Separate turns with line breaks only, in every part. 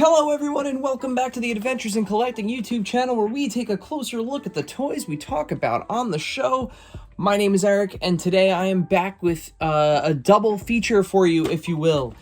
Hello everyone and welcome back to the Adventures in Collecting YouTube channel where we take a closer look at the toys we talk about on the show. My name is Eric and today I am back with a double feature for you, if you will.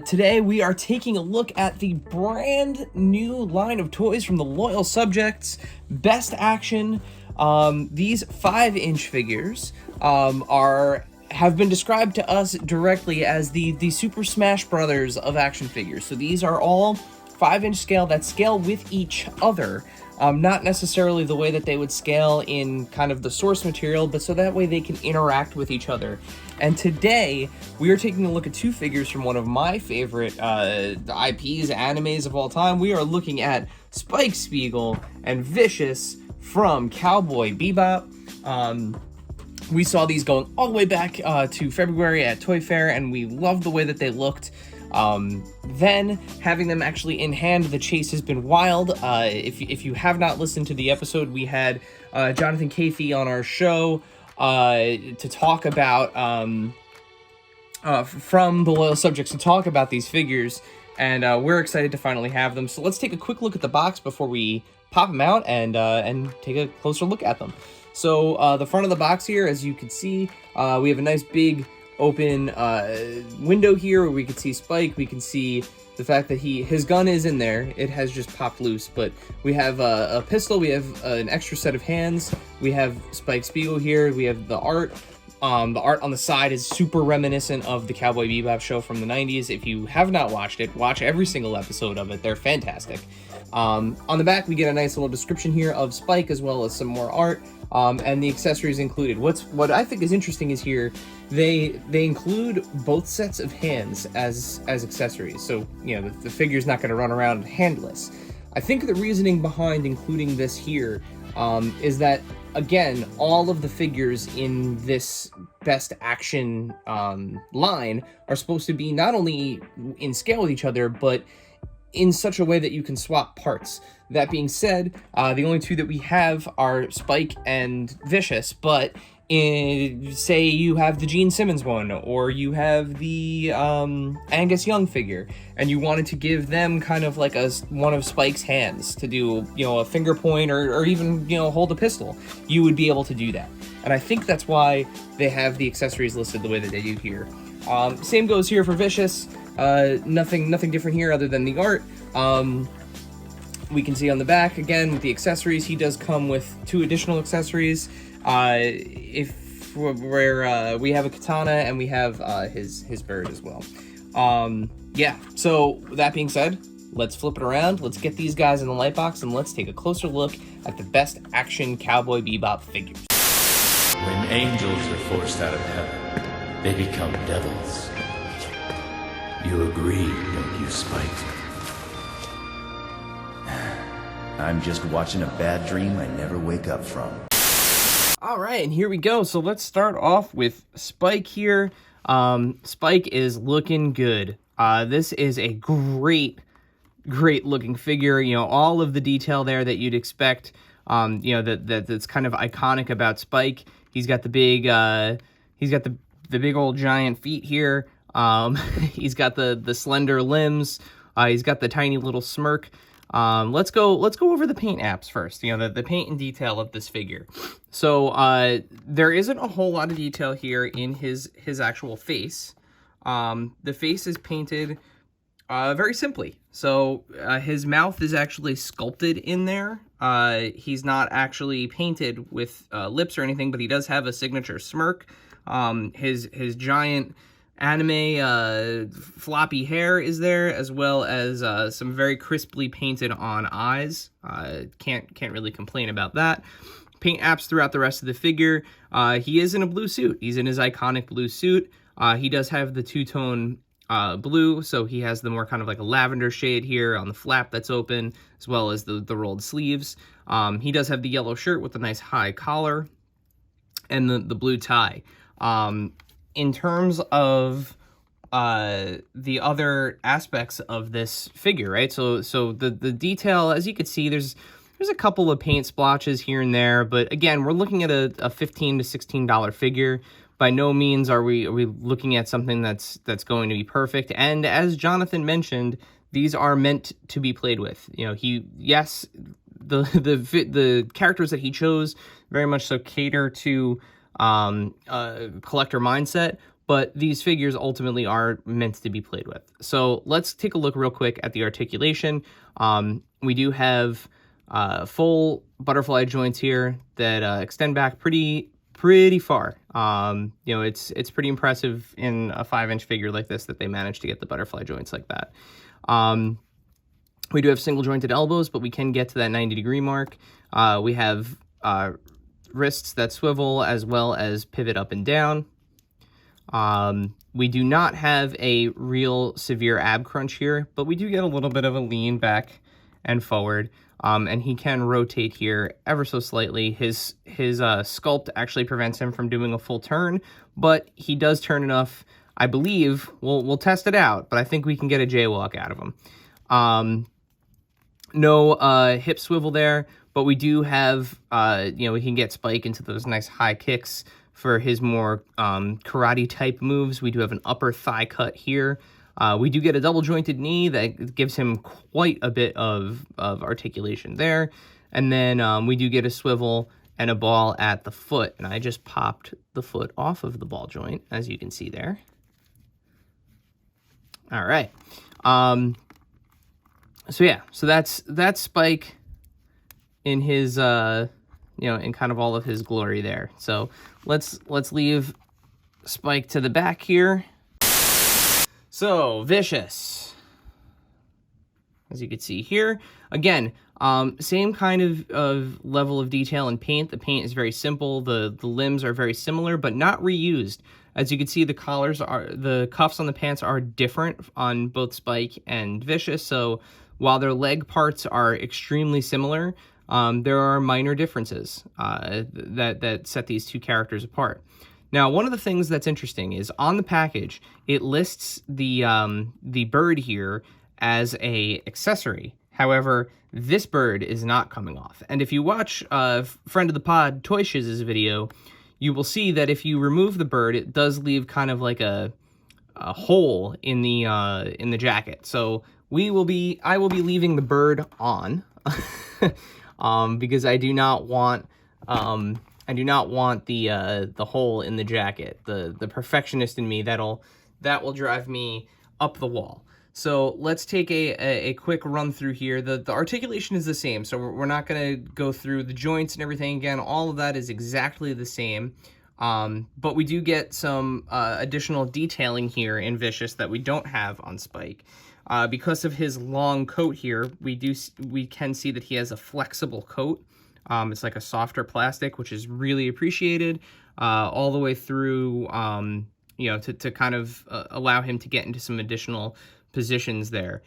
Today we are taking a look at the brand new line of toys from the loyal subjects, BST AXN. These 5-inch figures have been described to us directly as the Super Smash Brothers of action figures. So these are all 5-inch scale that scale with each other, not necessarily the way that they would scale in kind of the source material, but so that way they can interact with each other. And today we are taking a look at two figures from one of my favorite IPs, animes of all time. We are looking at Spike Spiegel and Vicious from Cowboy Bebop. We saw these going all the way back to February at Toy Fair, and we loved the way that they looked. Then, having them actually in hand, the chase has been wild. If you have not listened to the episode, we had Jonathan Cafee on our show to talk about, from the loyal subjects, to talk about these figures, and we're excited to finally have them. So let's take a quick look at the box before we pop them out and take a closer look at them. So the front of the box here, as you can see, we have a nice big open window here where we can see Spike. We can see the fact that his gun is in there. It has just popped loose, but we have a pistol. We have an extra set of hands. We have Spike Spiegel here. We have the art. The art on the side is super reminiscent of the Cowboy Bebop show from the 90s. If you have not watched it, watch every single episode of it. They're fantastic. On the back, we get a nice little description here of Spike, as well as some more art, and the accessories included. What I think is interesting is here, they include both sets of hands as accessories. So, you know, the figure's not going to run around handless. I think the reasoning behind including this here is that, again, all of the figures in this BST AXN line are supposed to be not only in scale with each other, but in such a way that you can swap parts. That being said, the only two that we have are Spike and Vicious, but say you have the Gene Simmons one, or you have the Angus Young figure, and you wanted to give them kind of like one of Spike's hands to do, you know, a finger point or even, you know, hold a pistol, you would be able to do that. And I think that's why they have the accessories listed the way that they do here. Same goes here for Vicious. Nothing different here other than the art. We can see on the back, again, with the accessories, he does come with 2 additional accessories. We have a katana and we have his bird as well. Yeah, so that being said, let's flip it around, let's get these guys in the light box, and let's take a closer look at the BST AXN Cowboy Bebop figures.
When angels are forced out of heaven, they become devils. You agree, don't you, Spike?
I'm just watching a bad dream I never wake up from.
Alright, and here we go. So let's start off with Spike here. Spike is looking good. This is a great looking figure. You know, all of the detail there that you'd expect, you know, that's kind of iconic about Spike. He's got the big, the big old giant feet here. He's got the slender limbs. He's got the tiny little smirk. Let's go over the paint apps first. You know, the paint and detail of this figure. So there isn't a whole lot of detail here in his actual face. The face is painted very simply. So his mouth is actually sculpted in there. He's not actually painted with lips or anything, but he does have a signature smirk. His giant anime floppy hair is there, as well as some very crisply painted on eyes. Can't really complain about that. Paint apps throughout the rest of the figure. He is in a blue suit. He's in his iconic blue suit. He does have the two-tone blue, so he has the more kind of like a lavender shade here on the flap that's open, as well as the rolled sleeves. He does have the yellow shirt with a nice high collar and the blue tie. In terms of the other aspects of this figure, right? So the detail, as you can see, there's a couple of paint splotches here and there, but again, we're looking at a $15 to $16 figure. By no means are we looking at something that's going to be perfect. And as Jonathan mentioned, these are meant to be played with. You know, yes, the characters that he chose very much so cater to collector mindset, but these figures ultimately are meant to be played with. So let's take a look real quick at the articulation. We do have full butterfly joints here that extend back pretty far. You know, it's pretty impressive in a 5-inch figure like this that they managed to get the butterfly joints like that. We do have single jointed elbows, but we can get to that 90-degree mark. We have wrists that swivel as well as pivot up and down. We do not have a real severe ab crunch here, but we do get a little bit of a lean back and forward. And he can rotate here ever so slightly. His sculpt actually prevents him from doing a full turn, but he does turn enough, I believe. We'll test it out, but I think we can get a jaywalk out of him. No hip swivel there, but we do have, you know, we can get Spike into those nice high kicks for his more karate type moves. We do have an upper thigh cut here. We do get a double jointed knee that gives him quite a bit of articulation there. And then we do get a swivel and a ball at the foot. And I just popped the foot off of the ball joint, as you can see there. All right. So yeah, so that's Spike in his, you know, in kind of all of his glory there. So let's leave Spike to the back here. So, Vicious, as you can see here, again, same kind of level of detail and paint. The paint is very simple. The limbs are very similar, but not reused. As you can see, the cuffs on the pants are different on both Spike and Vicious. So, while their leg parts are extremely similar, there are minor differences that set these two characters apart. Now, one of the things that's interesting is on the package, it lists the bird here as a accessory. However, this bird is not coming off. And if you watch friend of the pod Toy Shiz's video, you will see that if you remove the bird, it does leave kind of like a hole in the jacket. So I will be leaving the bird on because I do not want the hole in the jacket. The perfectionist in me, that will drive me up the wall. So let's take a quick run through here. The articulation is the same, so we're not going to go through the joints and everything again. All of that is exactly the same. But we do get some additional detailing here in Vicious that we don't have on Spike. Because of his long coat here, we can see that he has a flexible coat. It's like a softer plastic, which is really appreciated all the way through, you know, to kind of allow him to get into some additional positions there.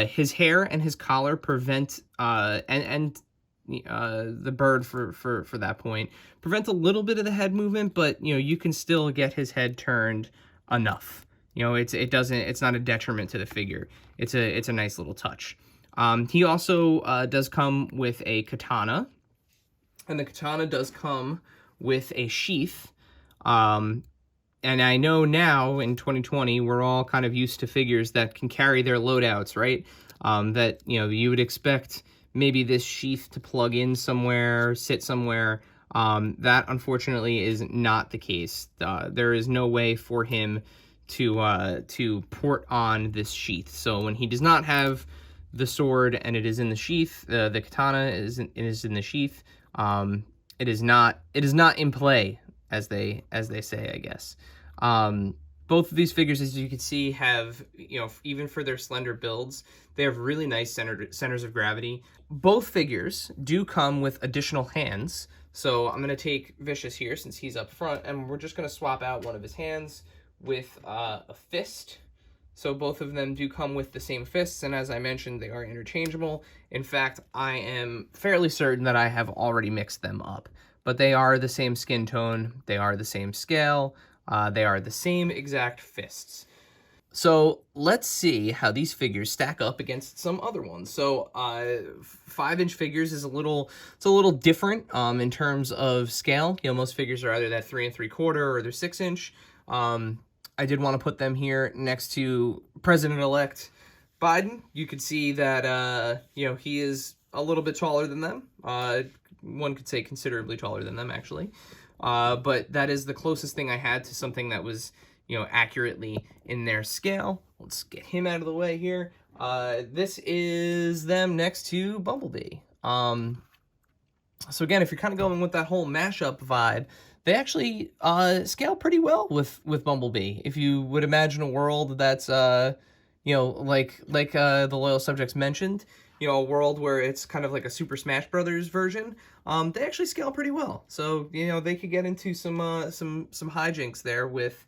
His hair and his collar prevent, and the bird for that point, prevent a little bit of the head movement, but, you know, you can still get his head turned enough. You know, it's not a detriment to the figure. It's a nice little touch. He also does come with a katana. And the katana does come with a sheath. And I know now, in 2020, we're all kind of used to figures that can carry their loadouts, right? That, you know, you would expect maybe this sheath to plug in somewhere, sit somewhere. That, unfortunately, is not the case. There is no way for him to port on this sheath. So when he does not have the sword and it is in the sheath, the katana is in the sheath, it is not in play, as they say, I guess. Both of these figures, as you can see, have, you know, even for their slender builds, they have really nice centers of gravity. Both figures do come with additional hands. So I'm going to take Vicious here since he's up front, and we're just going to swap out one of his hands with a fist. So both of them do come with the same fists, and as I mentioned, they are interchangeable. In fact, I am fairly certain that I have already mixed them up. But they are the same skin tone, they are the same scale, they are the same exact fists. So let's see how these figures stack up against some other ones. So 5-inch figures is a little different in terms of scale. You know, most figures are either that 3 3/4 or they're 6-inch. I did want to put them here next to President-elect Biden, you could see that, you know, he is a little bit taller than them. One could say considerably taller than them, actually. But that is the closest thing I had to something that was, you know, accurately in their scale. Let's get him out of the way here. This is them next to Bumblebee. So again, if you're kind of going with that whole mashup vibe, they actually scale pretty well with Bumblebee. If you would imagine a world that's you know, like the loyal subjects mentioned, you know, a world where it's kind of like a Super Smash Brothers version, they actually scale pretty well. So, you know, they could get into some hijinks there with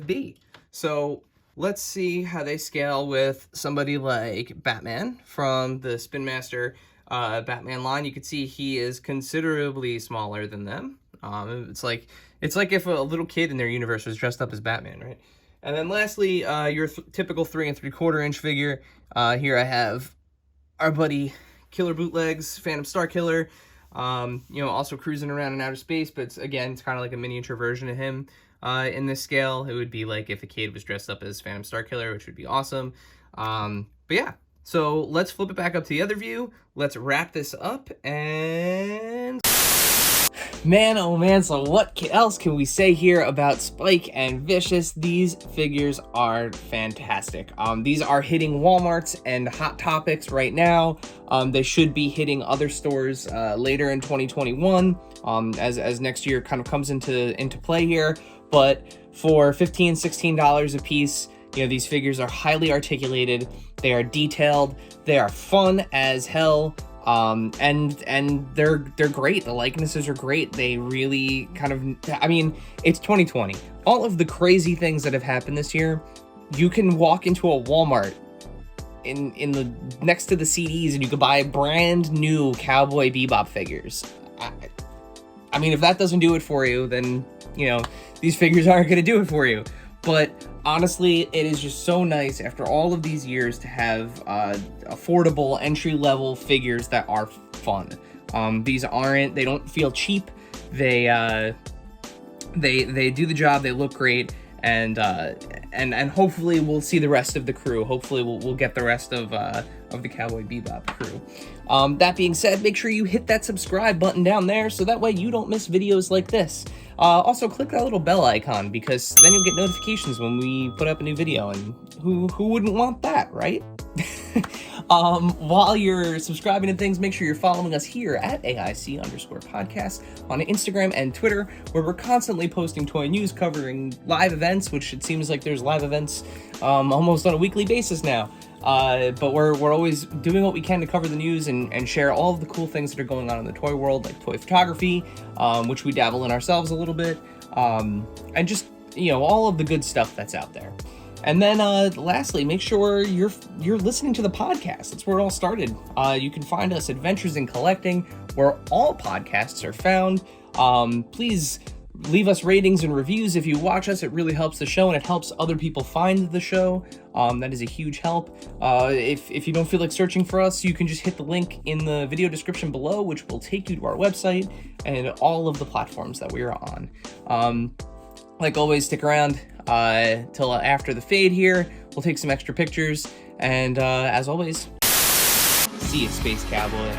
B. So let's see how they scale with somebody like Batman from the Spin Master Batman line. You can see he is considerably smaller than them. It's like if a little kid in their universe was dressed up as Batman, right? And then lastly, your typical 3 3/4 inch figure. Here I have our buddy Killer Bootlegs, Phantom Star Killer. You know, also cruising around in outer space, but it's kind of like a miniature version of him. In this scale, it would be like if a kid was dressed up as Phantom Star Killer, which would be awesome. But yeah, so let's flip it back up to the other view. Let's wrap this up and... Man, oh man, so what else can we say here about Spike and Vicious? These figures are fantastic. These are hitting Walmarts and Hot Topics right now. They should be hitting other stores later in 2021 as next year kind of comes into play here. But for $15, $16 a piece, you know, these figures are highly articulated, they are detailed, they are fun as hell. And they're great. The likenesses are great. They really kind of, I mean, it's 2020. All of the crazy things that have happened this year, you can walk into a Walmart in the next to the CDs and you can buy brand new Cowboy Bebop figures. I mean, if that doesn't do it for you, then, you know, these figures aren't going to do it for you. But honestly, it is just so nice after all of these years to have affordable entry-level figures that are fun. These they don't feel cheap. They do the job. They look great, and hopefully we'll see the rest of the crew. Hopefully we'll get the rest of the Cowboy Bebop crew. That being said, make sure you hit that subscribe button down there so that way you don't miss videos like this. Also, click that little bell icon because then you'll get notifications when we put up a new video, and who wouldn't want that, right? While you're subscribing to things, make sure you're following us here at AIC_podcast on Instagram and Twitter, where we're constantly posting toy news covering live events, which it seems like there's live events almost on a weekly basis now. But we're always doing what we can to cover the news and share all of the cool things that are going on in the toy world, like toy photography, which we dabble in ourselves a little bit, and just, you know, all of the good stuff that's out there. And then lastly, make sure you're listening to the podcast. That's where it all started. You can find us Adventures in Collecting, where all podcasts are found. Please leave us ratings and reviews if you watch us. It really helps the show and it helps other people find the show. That is a huge help. If you don't feel like searching for us, you can just hit the link in the video description below, which will take you to our website and all of the platforms that we are on. Like always, stick around till after the fade here. We'll take some extra pictures, and as always, see you, Space Cowboy.